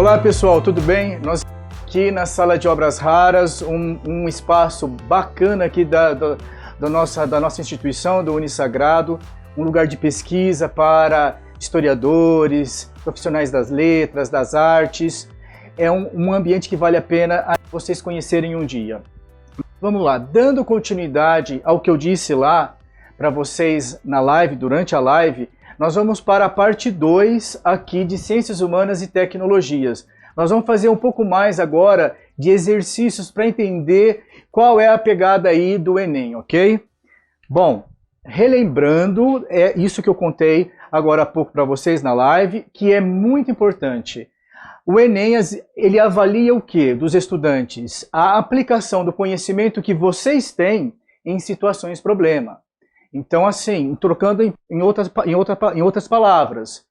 Olá pessoal, tudo bem? Nós aqui na Sala de Obras Raras, um espaço bacana aqui da nossa instituição, do Unisagrado, um lugar de pesquisa para historiadores, profissionais das letras, das artes. É um ambiente que vale a pena vocês conhecerem um dia. Vamos lá, dando continuidade ao que eu disse lá para vocês na live, durante a live, nós vamos para a parte 2 aqui de Ciências Humanas e Tecnologias. Nós vamos fazer um pouco mais agora de exercícios para entender qual é a pegada aí do Enem, ok? Bom, relembrando, é isso que eu contei agora há pouco para vocês na live, que é muito importante. O Enem, ele avalia o quê dos estudantes? A aplicação do conhecimento que vocês têm em situações problema. Então, assim, trocando em outras palavras,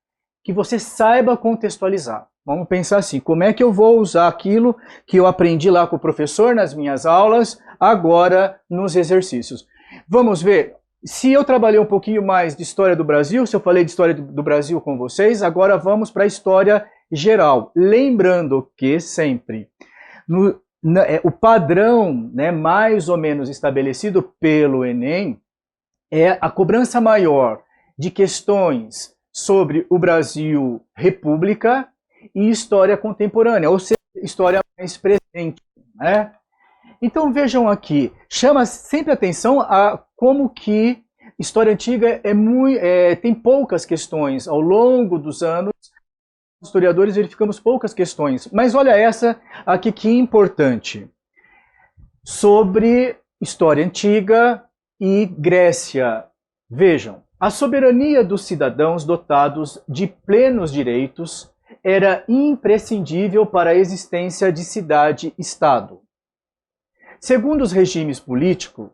que você saiba contextualizar. Vamos pensar assim, como é que eu vou usar aquilo que eu aprendi lá com o professor nas minhas aulas, agora nos exercícios. Vamos ver, se eu trabalhei um pouquinho mais de história do Brasil, se eu falei de história do Brasil com vocês, agora vamos para a história geral. Lembrando que sempre o padrão, né, mais ou menos estabelecido pelo Enem, é a cobrança maior de questões sobre o Brasil República e história contemporânea, ou seja, história mais presente, né? Então vejam aqui, chama sempre atenção a como que história antiga tem poucas questões. Ao longo dos anos, os historiadores verificamos poucas questões. Mas olha essa aqui que importante. Sobre história antiga e Grécia. Vejam, a soberania dos cidadãos dotados de plenos direitos era imprescindível para a existência de cidade-estado. Segundo os regimes políticos,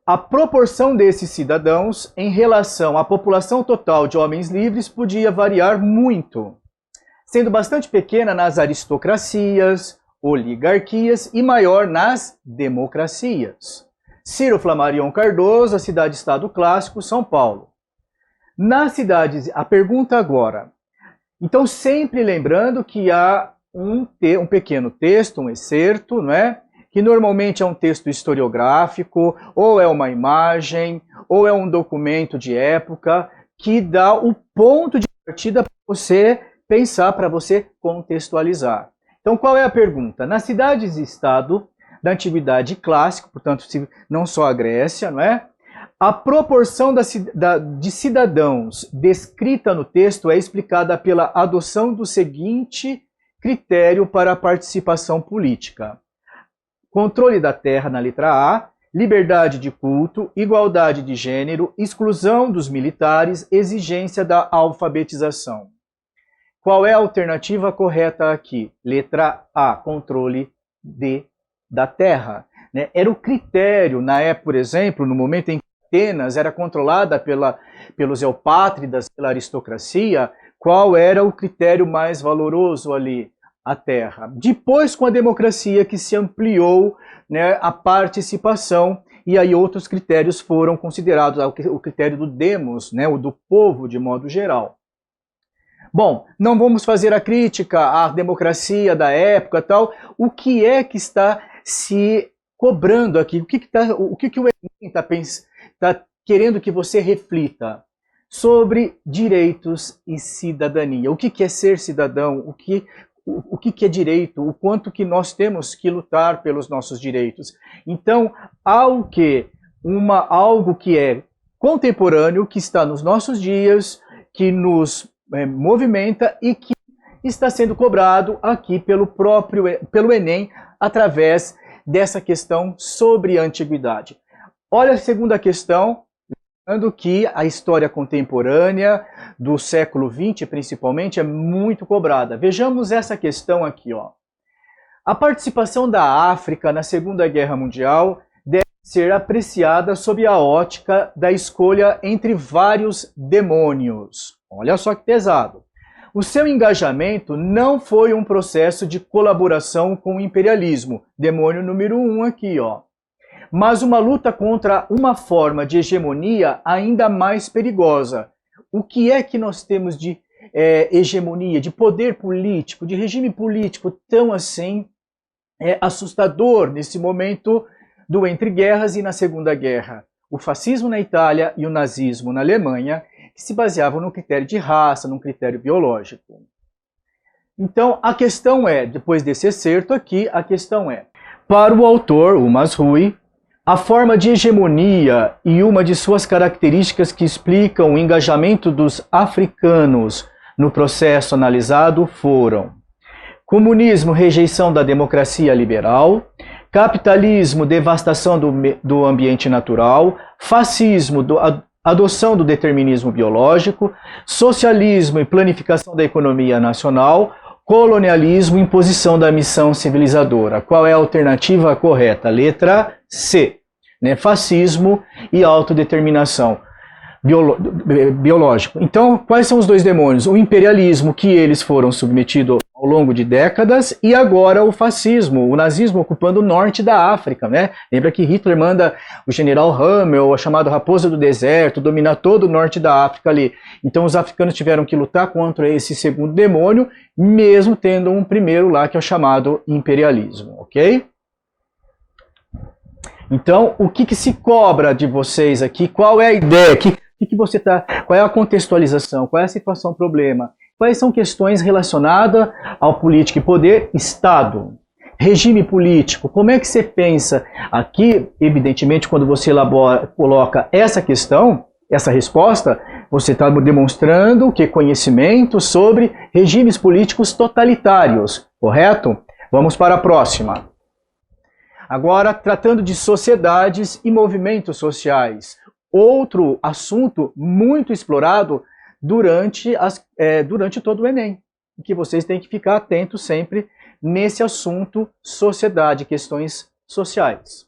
a proporção desses cidadãos em relação à população total de homens livres podia variar muito, sendo bastante pequena nas aristocracias, oligarquias e maior nas democracias. Ciro Flammarion Cardoso, a cidade-estado clássico, São Paulo. Nas cidades, a pergunta agora. Então, sempre lembrando que há um pequeno texto, um excerto, não é? Que normalmente é um texto historiográfico, ou é uma imagem, ou é um documento de época, que dá o ponto de partida para você pensar, para você contextualizar. Então, qual é a pergunta? Nas cidades-estado da Antiguidade Clássica, portanto, não só a Grécia, não é? A proporção de cidadãos descrita no texto é explicada pela adoção do seguinte critério para a participação política. Controle da terra na letra A, liberdade de culto, igualdade de gênero, exclusão dos militares, exigência da alfabetização. Qual é a alternativa correta aqui? Letra A, controle da terra. Né? Era o critério, na época, por exemplo, no momento em que Atenas era controlada pelos eupátridas, pela aristocracia, qual era o critério mais valoroso ali? A terra. Depois, com a democracia, que se ampliou, né, a participação, e aí outros critérios foram considerados, o critério do demos, né, o do povo de modo geral. Bom, não vamos fazer a crítica à democracia da época tal. O que é que está se cobrando aqui? O que o Enem está querendo que você reflita? Sobre direitos e cidadania. O que é ser cidadão? O que é direito? O quanto que nós temos que lutar pelos nossos direitos? Então, algo que é contemporâneo, que está nos nossos dias, que nos movimenta e que está sendo cobrado aqui pelo Enem através dessa questão sobre a antiguidade. Olha a segunda questão, lembrando que a história contemporânea do século XX, principalmente, é muito cobrada. Vejamos essa questão aqui, ó. A participação da África na Segunda Guerra Mundial deve ser apreciada sob a ótica da escolha entre vários demônios. Olha só que pesado. O seu engajamento não foi um processo de colaboração com o imperialismo, demônio número 1 aqui, ó, mas uma luta contra uma forma de hegemonia ainda mais perigosa. O que é que nós temos de hegemonia, de poder político, de regime político tão assim assustador nesse momento do entre-guerras e na Segunda Guerra. O fascismo na Itália e o nazismo na Alemanha, que se baseavam no critério de raça, num critério biológico. Então, a questão é, depois desse excerto aqui, a questão é, para o autor, o Masrui, a forma de hegemonia e uma de suas características que explicam o engajamento dos africanos no processo analisado foram comunismo, rejeição da democracia liberal, capitalismo, devastação do ambiente natural, fascismo, adoção do determinismo biológico, socialismo e planificação da economia nacional, colonialismo, imposição da missão civilizadora. Qual é a alternativa correta? Letra C, né? Fascismo e autodeterminação biológico. Então, quais são os dois demônios? O imperialismo, que eles foram submetidos ao longo de décadas, e agora o fascismo, o nazismo ocupando o norte da África, né? Lembra que Hitler manda o general Rommel, a chamada Raposa do Deserto, dominar todo o norte da África ali. Então os africanos tiveram que lutar contra esse segundo demônio, mesmo tendo um primeiro lá, que é o chamado imperialismo, ok? Então, o que se cobra de vocês aqui? Qual é a ideia? Qual é a contextualização? Qual é a situação, problema? Quais são questões relacionadas ao política e poder? Estado, regime político. Como é que você pensa? Aqui, evidentemente, quando você coloca essa questão, essa resposta, você está demonstrando que conhecimento sobre regimes políticos totalitários, correto? Vamos para a próxima. Agora, tratando de sociedades e movimentos sociais. Outro assunto muito explorado durante todo o Enem, que vocês têm que ficar atentos sempre nesse assunto sociedade, questões sociais.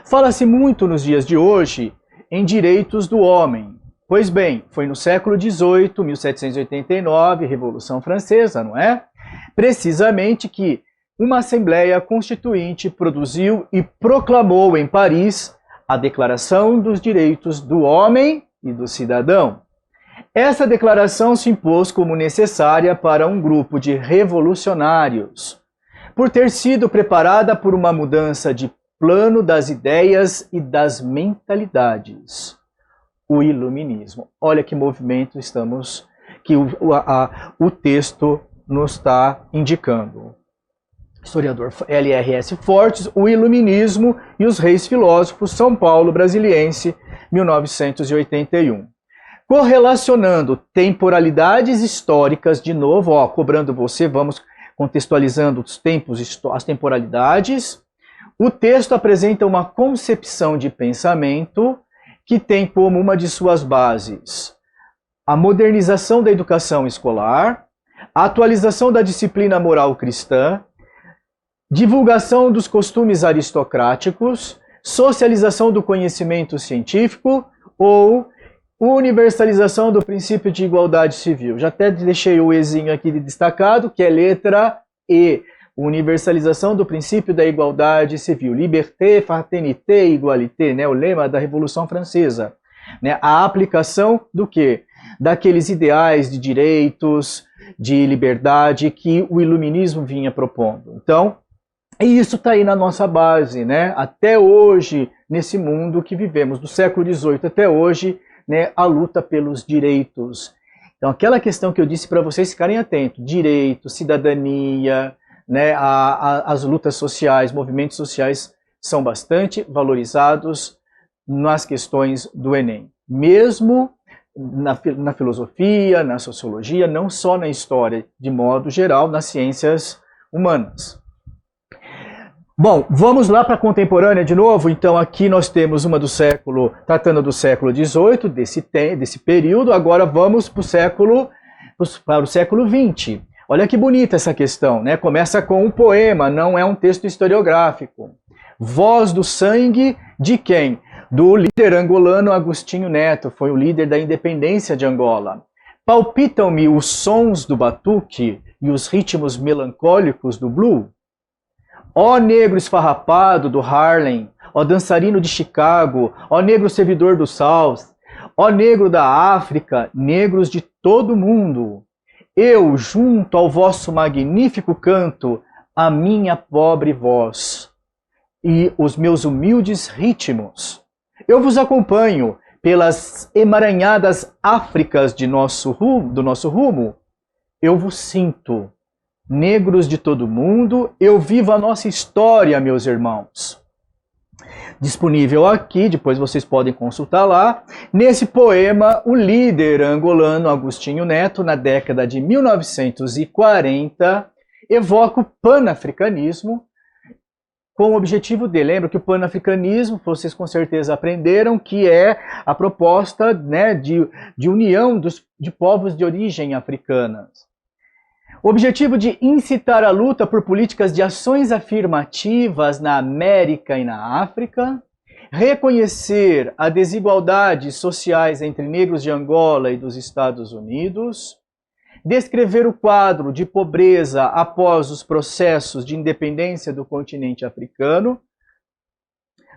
Fala-se muito nos dias de hoje em direitos do homem. Pois bem, foi no século XVIII, 1789, Revolução Francesa, não é? Precisamente que uma Assembleia Constituinte produziu e proclamou em Paris a Declaração dos Direitos do Homem e do Cidadão. Essa declaração se impôs como necessária para um grupo de revolucionários, por ter sido preparada por uma mudança de plano das ideias e das mentalidades. O iluminismo. Olha que movimento que o texto nos está indicando. Historiador LRS Fortes, o iluminismo e os reis filósofos, São Paulo Brasiliense, 1981. Correlacionando temporalidades históricas, de novo, cobrando você, vamos contextualizando os tempos, as temporalidades. O texto apresenta uma concepção de pensamento que tem como uma de suas bases a modernização da educação escolar, a atualização da disciplina moral cristã, divulgação dos costumes aristocráticos, socialização do conhecimento científico ou universalização do princípio de igualdade civil. Já até deixei o Ezinho aqui destacado, que é letra E. Universalização do princípio da igualdade civil. Liberté, fraternité, égalité, né? O lema da Revolução Francesa. Né? A aplicação do quê? Daqueles ideais de direitos, de liberdade que o iluminismo vinha propondo. Então, isso está aí na nossa base, né? Até hoje, nesse mundo que vivemos, do século XVIII até hoje, né, a luta pelos direitos. Então, aquela questão que eu disse para vocês ficarem atentos, direito, cidadania, né, as lutas sociais, movimentos sociais são bastante valorizados nas questões do Enem. Mesmo na filosofia, na sociologia, não só na história, de modo geral, nas ciências humanas. Bom, vamos lá para a contemporânea de novo. Então aqui nós temos uma tratando do século XVIII, desse período. Agora vamos para o século XX. Olha que bonita essa questão, né? Começa com um poema, não é um texto historiográfico. Voz do sangue de quem? Do líder angolano Agostinho Neto, foi o líder da independência de Angola. Palpitam-me os sons do batuque e os ritmos melancólicos do blues. Ó negro esfarrapado do Harlem, ó dançarino de Chicago, ó negro servidor do South, Ó negro da África, negros de todo o mundo, eu, junto ao vosso magnífico canto, a minha pobre voz e os meus humildes ritmos, eu vos acompanho pelas emaranhadas Áfricas do nosso rumo, eu vos sinto, negros de todo o mundo, eu vivo a nossa história, meus irmãos. Disponível aqui, depois vocês podem consultar lá. Nesse poema, o líder angolano Agostinho Neto, na década de 1940, evoca o panafricanismo com o objetivo dele. Lembra que o panafricanismo, vocês com certeza aprenderam, que é a proposta, né, de união de povos de origem africanas. O objetivo de incitar a luta por políticas de ações afirmativas na América e na África, reconhecer as desigualdades sociais entre negros de Angola e dos Estados Unidos, descrever o quadro de pobreza após os processos de independência do continente africano,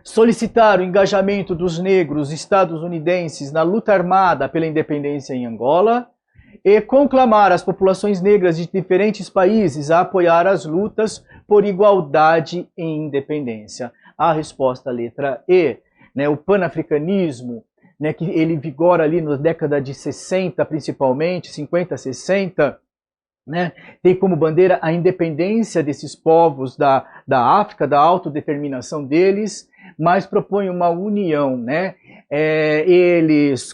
solicitar o engajamento dos negros estadunidenses na luta armada pela independência em Angola, e conclamar as populações negras de diferentes países a apoiar as lutas por igualdade e independência. A resposta, letra E, né, o panafricanismo, né, que ele vigora ali na década de 60, principalmente, 50, 60, né, tem como bandeira a independência desses povos da África, da autodeterminação deles, mas propõe uma união, né?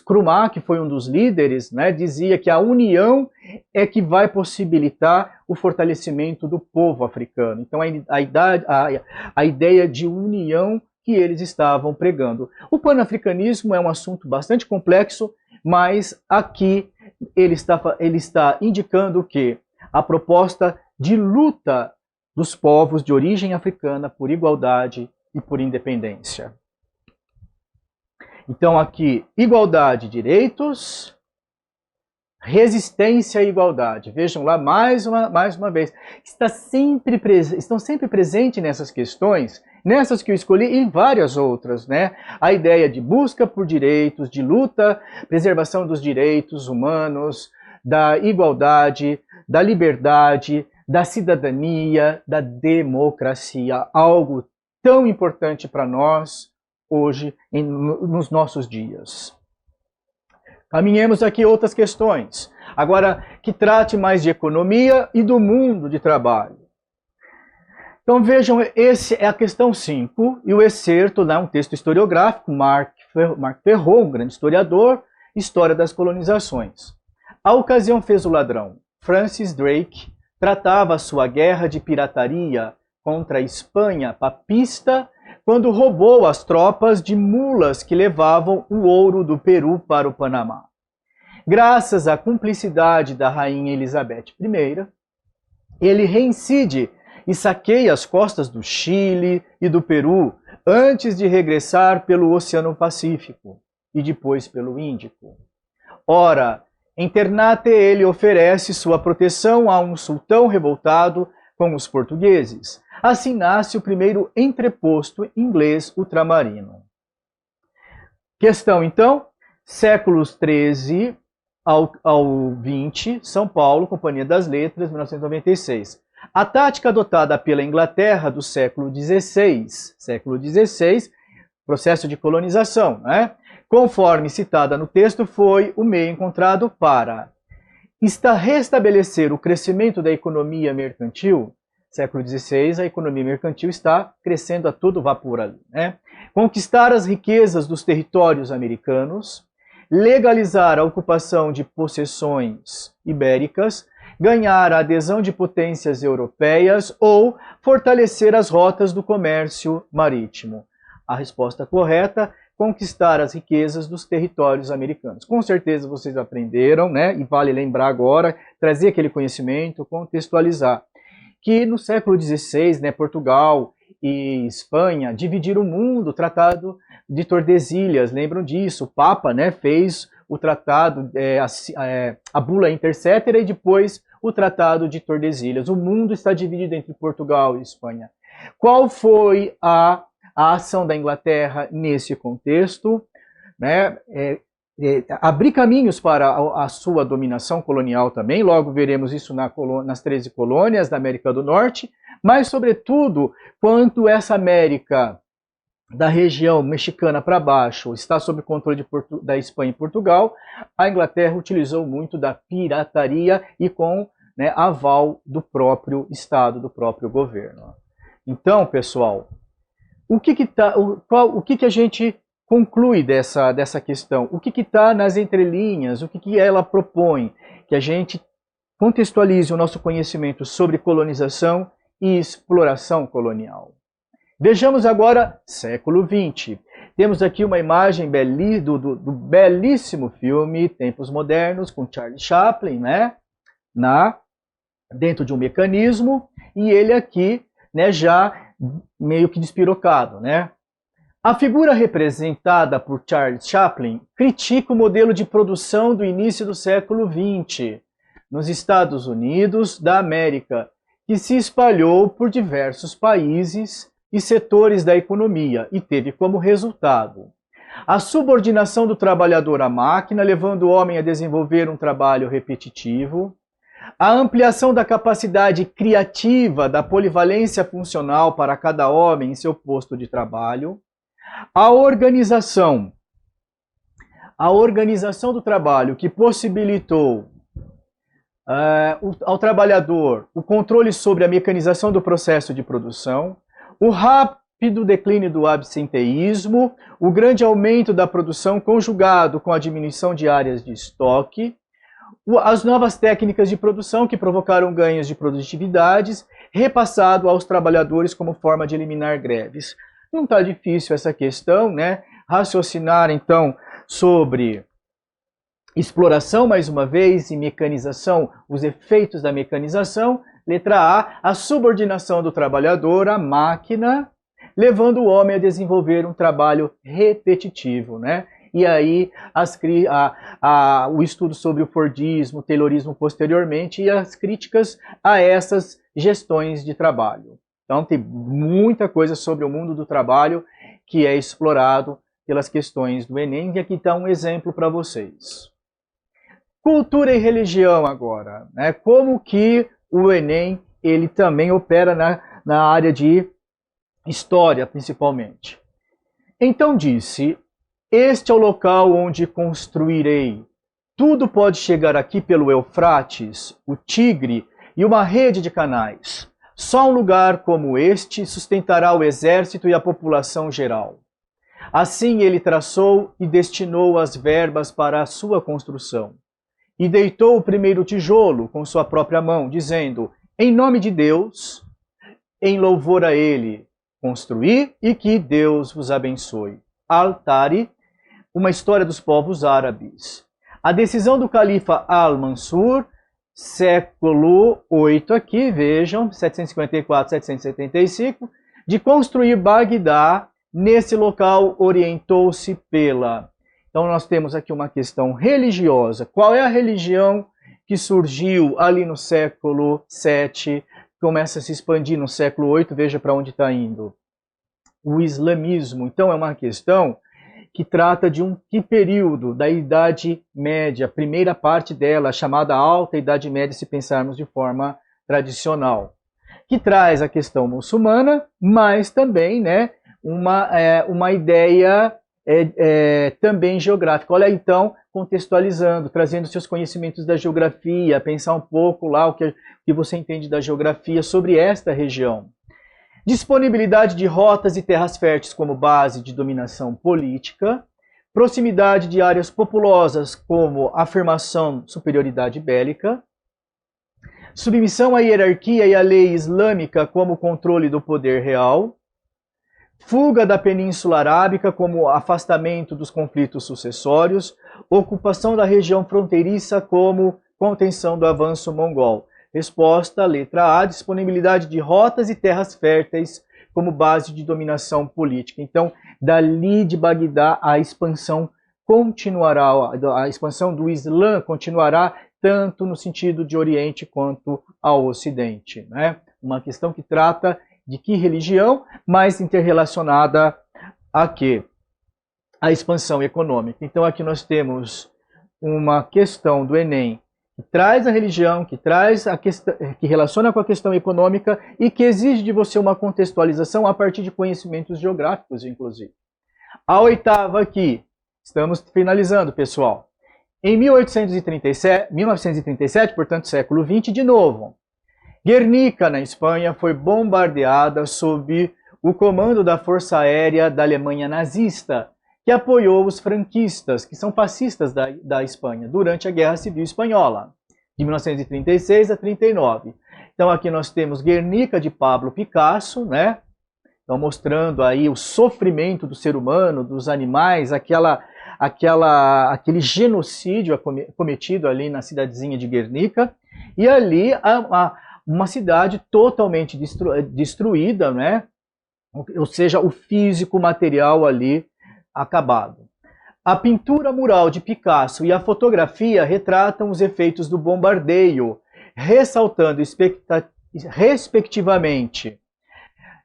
Krumah, que foi um dos líderes, né, dizia que a união é que vai possibilitar o fortalecimento do povo africano. Então, a ideia de união que eles estavam pregando. O panafricanismo é um assunto bastante complexo, mas aqui ele está indicando o quê? A proposta de luta dos povos de origem africana por igualdade e por independência. Então aqui, igualdade, direitos, resistência e igualdade. Vejam lá mais uma vez. Estão sempre presentes nessas questões, nessas que eu escolhi e várias outras, né? A ideia de busca por direitos, de luta, preservação dos direitos humanos, da igualdade, da liberdade, da cidadania, da democracia. Algo tão importante para nós hoje, nos nossos dias. Caminhemos aqui outras questões. Agora, que trate mais de economia e do mundo de trabalho. Então vejam, essa é a questão 5, e o excerto, né, um texto historiográfico, Marc Ferron, um grande historiador, História das Colonizações. A ocasião fez o ladrão. Francis Drake tratava sua guerra de pirataria contra a Espanha papista quando roubou as tropas de mulas que levavam o ouro do Peru para o Panamá. Graças à cumplicidade da rainha Elizabeth I, ele reincide e saqueia as costas do Chile e do Peru antes de regressar pelo Oceano Pacífico e depois pelo Índico. Ora, em Ternate ele oferece sua proteção a um sultão revoltado com os portugueses. Assim nasce o primeiro entreposto inglês ultramarino. Questão, então, séculos 13 ao 20, São Paulo, Companhia das Letras, 1996. A tática adotada pela Inglaterra do século XVI, processo de colonização, né? Conforme citada no texto, foi o meio encontrado para restabelecer o crescimento da economia mercantil. Século XVI, a economia mercantil está crescendo a todo vapor ali, né? Conquistar as riquezas dos territórios americanos, legalizar a ocupação de possessões ibéricas, ganhar a adesão de potências europeias ou fortalecer as rotas do comércio marítimo. A resposta correta, conquistar as riquezas dos territórios americanos. Com certeza vocês aprenderam, né? E vale lembrar agora, trazer aquele conhecimento, contextualizar. Que no século XVI, né, Portugal e Espanha dividiram o mundo, o Tratado de Tordesilhas, lembram disso? O Papa, né, fez o tratado, a bula Intercetera e depois o Tratado de Tordesilhas. O mundo está dividido entre Portugal e Espanha. Qual foi a ação da Inglaterra nesse contexto? Né? abrir caminhos para a sua dominação colonial também, logo veremos isso nas 13 colônias da América do Norte, mas sobretudo quanto essa América da região mexicana para baixo está sob controle da Espanha e Portugal, a Inglaterra utilizou muito da pirataria e com, né, aval do próprio Estado, do próprio governo. Então, pessoal, o que a gente conclui dessa questão? O que está nas entrelinhas? O que ela propõe? Que a gente contextualize o nosso conhecimento sobre colonização e exploração colonial. Vejamos agora século XX. Temos aqui uma imagem do belíssimo filme Tempos Modernos, com Charlie Chaplin, né? Dentro de um mecanismo, e ele aqui, né, já meio que despirocado, né? A figura representada por Charlie Chaplin critica o modelo de produção do início do século XX nos Estados Unidos da América, que se espalhou por diversos países e setores da economia e teve como resultado a subordinação do trabalhador à máquina, levando o homem a desenvolver um trabalho repetitivo, a ampliação da capacidade criativa, da polivalência funcional para cada homem em seu posto de trabalho, a organização do trabalho que possibilitou ao trabalhador o controle sobre a mecanização do processo de produção, o rápido declínio do absenteísmo, o grande aumento da produção conjugado com a diminuição de áreas de estoque, as novas técnicas de produção que provocaram ganhos de produtividades, repassado aos trabalhadores como forma de eliminar greves. Não está difícil essa questão, né? Raciocinar, então, sobre exploração, mais uma vez, e mecanização, os efeitos da mecanização. Letra A subordinação do trabalhador à máquina, levando o homem a desenvolver um trabalho repetitivo, né? E aí o estudo sobre o Fordismo, o Taylorismo posteriormente e as críticas a essas gestões de trabalho. Então tem muita coisa sobre o mundo do trabalho que é explorado pelas questões do Enem, e aqui está um exemplo para vocês. Cultura e religião agora, né? Como que o Enem ele também opera na área de história, principalmente. Então disse: este é o local onde construirei. Tudo pode chegar aqui pelo Eufrates, o Tigre e uma rede de canais. Só um lugar como este sustentará o exército e a população geral. Assim ele traçou e destinou as verbas para a sua construção. E deitou o primeiro tijolo com sua própria mão, dizendo: em nome de Deus, em louvor a ele, construí e que Deus vos abençoe. Al-Tari, uma história dos povos árabes. A decisão do califa Al-Mansur, século VIII aqui, vejam, 754-775, de construir Bagdá, nesse local orientou-se pela... Então nós temos aqui uma questão religiosa. Qual é a religião que surgiu ali no século VII, começa a se expandir no século VIII, veja para onde está indo. O islamismo. Então é uma questão que trata de que período da Idade Média, primeira parte dela, chamada Alta Idade Média, se pensarmos de forma tradicional, que traz a questão muçulmana, mas também, né, uma ideia também geográfica. Olha, então, contextualizando, trazendo seus conhecimentos da geografia, pensar um pouco lá o que você entende da geografia sobre esta região. Disponibilidade de rotas e terras férteis como base de dominação política, proximidade de áreas populosas como afirmação de superioridade bélica, submissão à hierarquia e à lei islâmica como controle do poder real, fuga da Península Arábica como afastamento dos conflitos sucessórios, ocupação da região fronteiriça como contenção do avanço mongol. Resposta, letra A, disponibilidade de rotas e terras férteis como base de dominação política. Então, dali de Bagdá, a expansão continuará, a expansão do Islã continuará tanto no sentido de Oriente quanto ao Ocidente, né? Uma questão que trata de que religião, mas interrelacionada a quê? a expansão econômica. Então aqui nós temos uma questão do Enem que traz a religião, que traz a questão, que relaciona com a questão econômica e que exige de você uma contextualização a partir de conhecimentos geográficos, inclusive. A oitava aqui, estamos finalizando, pessoal. Em 1937, portanto, século XX, de novo, Guernica, na Espanha, foi bombardeada sob o comando da Força Aérea da Alemanha nazista, que apoiou os franquistas, que são fascistas da Espanha, durante a Guerra Civil Espanhola, de 1936 a 39. Então aqui nós temos Guernica, de Pablo Picasso, né? Então mostrando aí o sofrimento do ser humano, dos animais, aquele genocídio cometido ali na cidadezinha de Guernica, e ali uma cidade totalmente destruída, né? Ou seja, o físico, material ali acabado. A pintura mural de Picasso e a fotografia retratam os efeitos do bombardeio, ressaltando respectivamente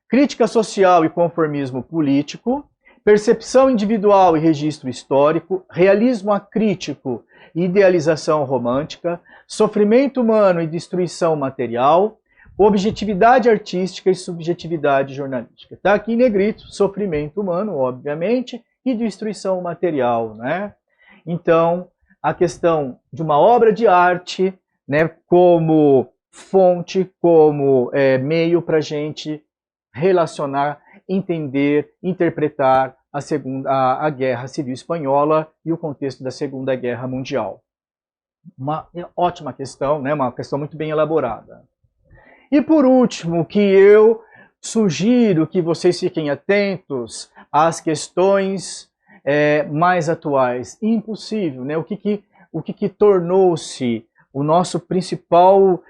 crítica social e conformismo político, percepção individual e registro histórico, realismo acrítico e idealização romântica, sofrimento humano e destruição material, objetividade artística e subjetividade jornalística. Está aqui em negrito, sofrimento humano, obviamente, e destruição material, né? Então, a questão de uma obra de arte, né, como fonte, como meio para a gente relacionar, entender, interpretar a Guerra Civil Espanhola e o contexto da Segunda Guerra Mundial. Uma ótima questão, né? Uma questão muito bem elaborada. E por último, que eu sugiro que vocês fiquem atentos às questões mais atuais. Impossível, né? O que tornou-se o nosso principal,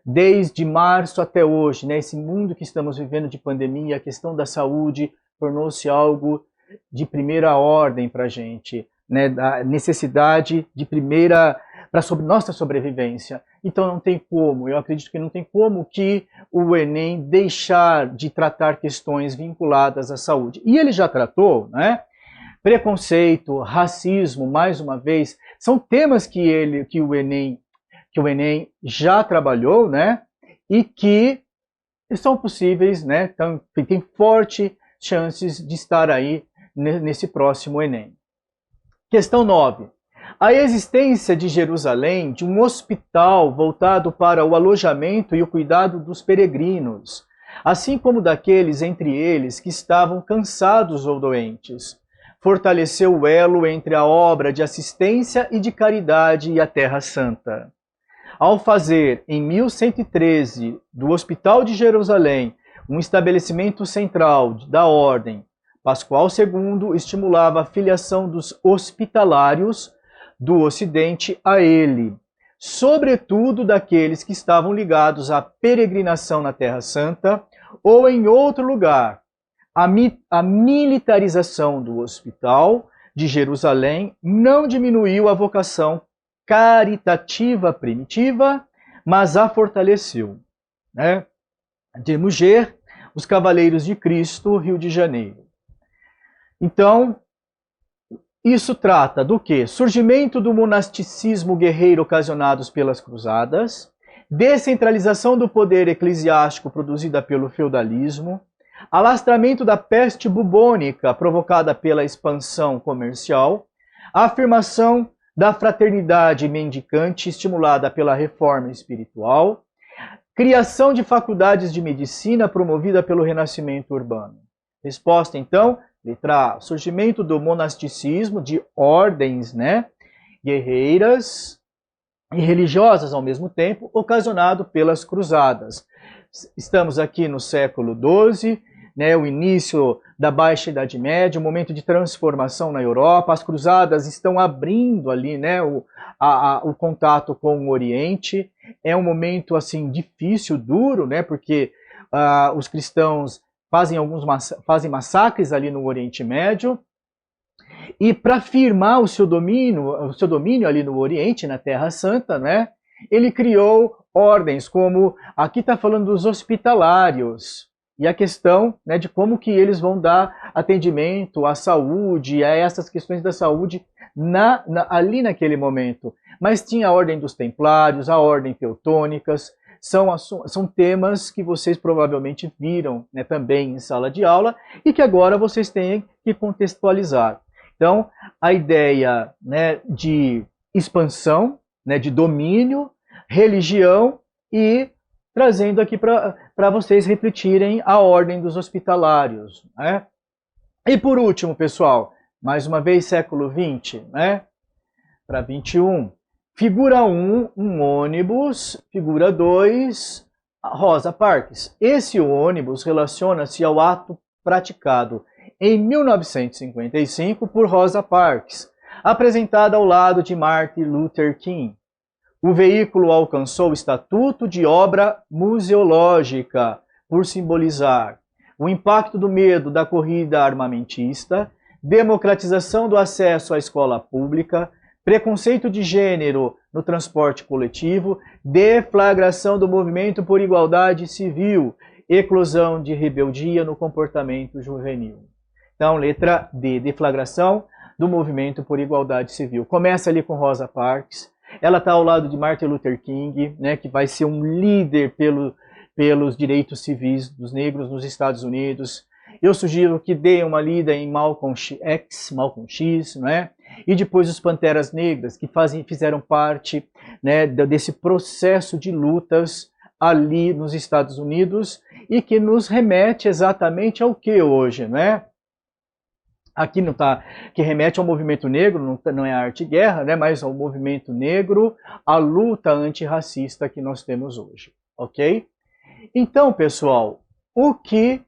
desde março até hoje, né? Esse mundo que estamos vivendo de pandemia, a questão da saúde tornou-se algo de primeira ordem para a gente, né? Da necessidade de primeira para nossa sobrevivência. Então não tem como, eu acredito que não tem como que o Enem deixar de tratar questões vinculadas à saúde. E ele já tratou, né? Preconceito, racismo, mais uma vez, são temas que o Enem já trabalhou, né? E que são possíveis, né? Então, tem fortes chances de estar aí nesse próximo Enem. Questão 9. A existência de Jerusalém de um hospital voltado para o alojamento e o cuidado dos peregrinos, assim como daqueles entre eles que estavam cansados ou doentes, fortaleceu o elo entre a obra de assistência e de caridade e a Terra Santa. Ao fazer, em 1113, do Hospital de Jerusalém um estabelecimento central da Ordem, Pascoal II estimulava a filiação dos hospitalários do Ocidente a ele, sobretudo daqueles que estavam ligados à peregrinação na Terra Santa ou em outro lugar. A militarização do Hospital de Jerusalém não diminuiu a vocação caritativa primitiva, mas a fortaleceu, né? De Muger, os Cavaleiros de Cristo, Rio de Janeiro. Então, isso trata do quê? Surgimento do monasticismo guerreiro ocasionados pelas cruzadas, descentralização do poder eclesiástico produzida pelo feudalismo, alastramento da peste bubônica provocada pela expansão comercial, a afirmação da fraternidade mendicante estimulada pela reforma espiritual, criação de faculdades de medicina promovida pelo renascimento urbano. Resposta, então, letra A, surgimento do monasticismo, de ordens, né, guerreiras e religiosas ao mesmo tempo, ocasionado pelas cruzadas. Estamos aqui no século XII, né, o início da Baixa Idade Média, um momento de transformação na Europa. As cruzadas estão abrindo ali, né, o contato com o Oriente. É um momento assim difícil, duro, né, porque os cristãos fazem massacres ali no Oriente Médio. E para firmar o seu domínio ali no Oriente, na Terra Santa, né, ele criou ordens como, aqui está falando dos hospitalários, e a questão, né, de como que eles vão dar atendimento à saúde, a essas questões da saúde ali naquele momento. Mas tinha a Ordem dos Templários, a Ordem Teutônicas, são temas que vocês provavelmente viram, né, também em sala de aula e que agora vocês têm que contextualizar. Então, a ideia, né, de expansão, né, de domínio, religião e trazendo aqui para vocês refletirem a ordem dos hospitalários. Né? E por último, pessoal, mais uma vez século XX, né? Para 21. Figura 1, um ônibus. Figura 2, Rosa Parks. Esse ônibus relaciona-se ao ato praticado em 1955 por Rosa Parks, apresentada ao lado de Martin Luther King. O veículo alcançou o estatuto de obra museológica, por simbolizar o impacto do medo da corrida armamentista, democratização do acesso à escola pública, preconceito de gênero no transporte coletivo, deflagração do movimento por igualdade civil, eclosão de rebeldia no comportamento juvenil. Então, letra D, deflagração do movimento por igualdade civil. Começa ali com Rosa Parks. Ela está ao lado de Martin Luther King, né, que vai ser um líder pelos direitos civis dos negros nos Estados Unidos. Eu sugiro que deem uma lida em Malcolm X, né? E depois os Panteras Negras, que fizeram parte, né, desse processo de lutas ali nos Estados Unidos e que nos remete exatamente ao que hoje, né? Aqui não tá, que remete ao movimento negro, não é arte e guerra, né, mas ao movimento negro, a luta antirracista que nós temos hoje, ok? Então, pessoal, o que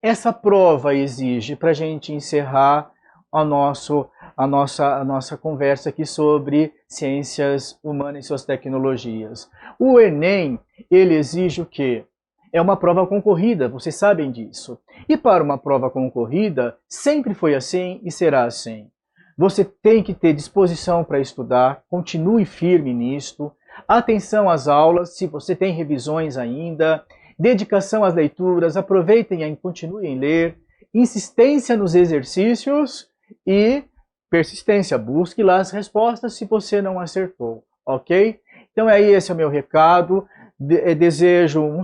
essa prova exige para a gente encerrar a nossa conversa aqui sobre ciências humanas e suas tecnologias? O Enem, ele exige o quê? É uma prova concorrida, vocês sabem disso. E para uma prova concorrida, sempre foi assim e será assim. Você tem que ter disposição para estudar, continue firme nisto, atenção às aulas, se você tem revisões ainda, dedicação às leituras, aproveitem e continuem a ler, insistência nos exercícios e persistência, busque lá as respostas se você não acertou, ok? Então esse é o meu recado. Desejo um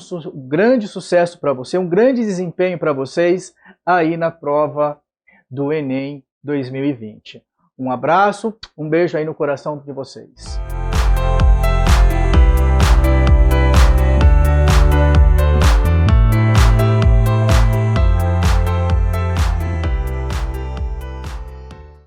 grande sucesso para você, um grande desempenho para vocês aí na prova do Enem 2020. Um abraço, um beijo aí no coração de vocês.